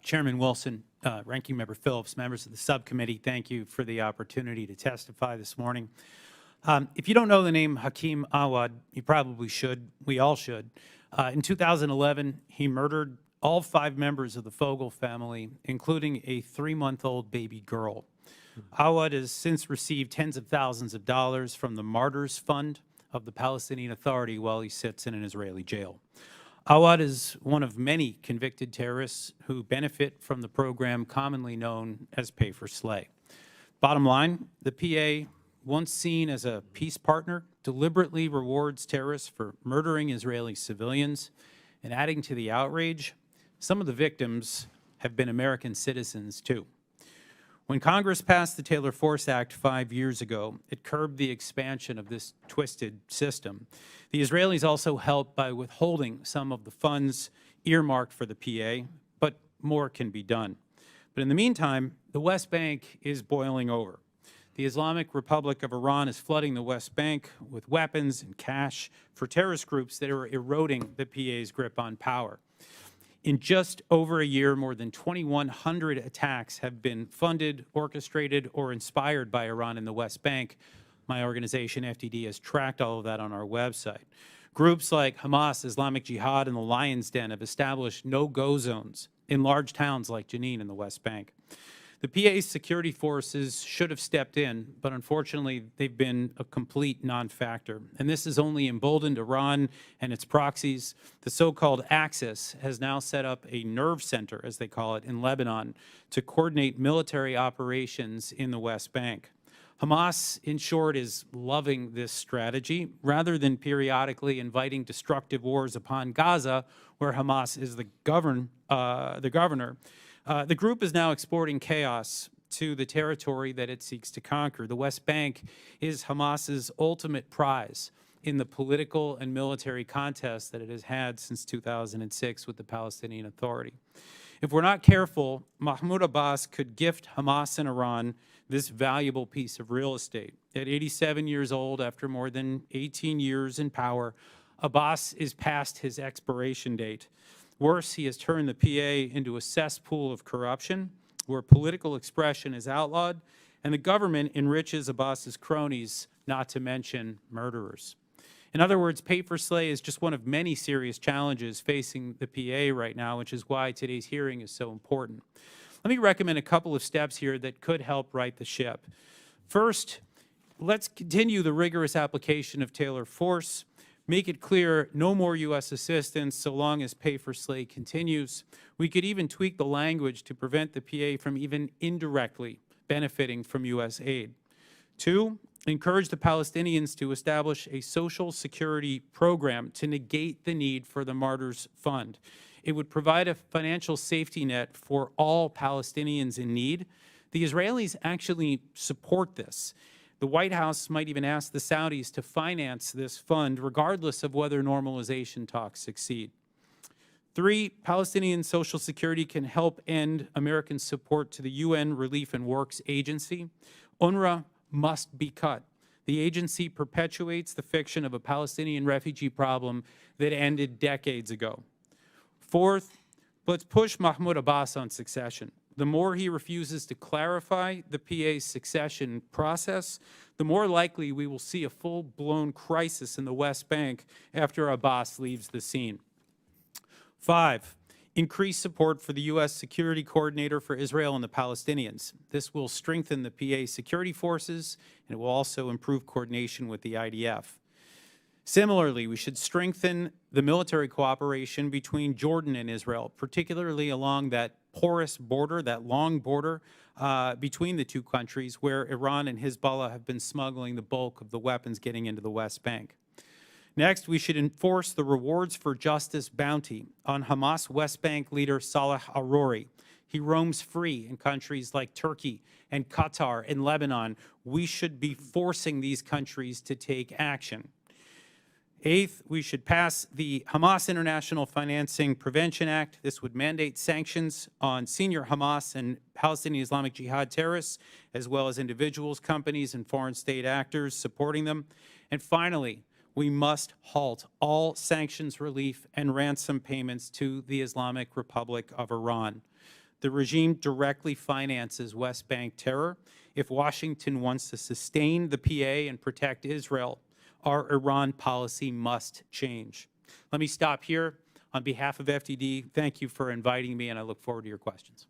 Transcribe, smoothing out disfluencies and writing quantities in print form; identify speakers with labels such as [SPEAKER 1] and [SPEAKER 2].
[SPEAKER 1] Chairman Wilson, Ranking Member Phillips, members of the subcommittee, thank you for the opportunity to testify this morning. If you don't know the name Hakeem Awad, you probably should. We all should. In 2011, he murdered all 5 members of the Fogel family, including a 3-month-old baby girl. Awad has since received tens of thousands of dollars from the Martyrs Fund of the Palestinian Authority while he sits in an Israeli jail. Awad is one of many convicted terrorists who benefit from the program commonly known as Pay for Slay. Bottom line, the PA, once seen as a peace partner, deliberately rewards terrorists for murdering Israeli civilians. And adding to the outrage, some of the victims have been American citizens too. When Congress passed the Taylor Force Act 5 years ago, it curbed the expansion of this twisted system. The Israelis also helped by withholding some of the funds earmarked for the PA, but more can be done. But in the meantime, the West Bank is boiling over. The Islamic Republic of Iran is flooding the West Bank with weapons and cash for terrorist groups that are eroding the PA's grip on power. In just over a year, more than 2,100 attacks have been funded, orchestrated, or inspired by Iran in the West Bank. My organization, FDD, has tracked all of that on our website. Groups like Hamas, Islamic Jihad, and the Lion's Den have established no-go zones in large towns like Jenin in the West Bank. The PA's security forces should have stepped in, but unfortunately, they've been a complete non-factor. And this has only emboldened Iran and its proxies. The so-called Axis has now set up a nerve center, as they call it, in Lebanon to coordinate military operations in the West Bank. Hamas, in short, is loving this strategy rather than periodically inviting destructive wars upon Gaza, where Hamas is the governor. The group is now exporting chaos to the territory that it seeks to conquer. The West Bank is Hamas's ultimate prize in the political and military contest that it has had since 2006 with the Palestinian Authority. If we're not careful, Mahmoud Abbas could gift Hamas and Iran this valuable piece of real estate. At 87 years old, after more than 18 years in power, Abbas is past his expiration date. Worse, he has turned the PA into a cesspool of corruption where political expression is outlawed and the government enriches Abbas's cronies, not to mention murderers. In other words, Pay for Slay is just one of many serious challenges facing the PA right now, which is why today's hearing is so important. Let me recommend a couple of steps here that could help right the ship. First, let's continue the rigorous application of Taylor Force. Make it clear no more U.S. assistance so long as Pay for Slay continues. We could even tweak the language to prevent the PA from even indirectly benefiting from U.S. aid. 2, encourage the Palestinians to establish a social security program to negate the need for the Martyrs Fund. It would provide a financial safety net for all Palestinians in need. The Israelis actually support this. The White House might even ask the Saudis to finance this fund, regardless of whether normalization talks succeed. 3, Palestinian Social Security can help end American support to the UN Relief and Works Agency. UNRWA must be cut. The agency perpetuates the fiction of a Palestinian refugee problem that ended decades ago. 4th, let's push Mahmoud Abbas on succession. The more he refuses to clarify the PA's succession process, the more likely we will see a full-blown crisis in the West Bank after Abbas leaves the scene. 5, increase support for the U.S. Security Coordinator for Israel and the Palestinians. This will strengthen the PA security forces, and it will also improve coordination with the IDF. Similarly, we should strengthen the military cooperation between Jordan and Israel, particularly along that porous border, that long border between the two countries where Iran and Hezbollah have been smuggling the bulk of the weapons getting into the West Bank. Next, we should enforce the Rewards for Justice bounty on Hamas West Bank leader Saleh Arouri. He roams free in countries like Turkey and Qatar and Lebanon. We should be forcing these countries to take action. 8th, we should pass the Hamas International Financing Prevention Act. This would mandate sanctions on senior Hamas and Palestinian Islamic Jihad terrorists, as well as individuals, companies, and foreign state actors supporting them. And finally, We must halt all sanctions relief and ransom payments to the Islamic Republic of Iran. The regime directly finances West Bank terror. If Washington wants to sustain the PA and protect Israel, our Iran policy must change. Let me stop here. On behalf of FDD, thank you for inviting me, and I look forward to your questions.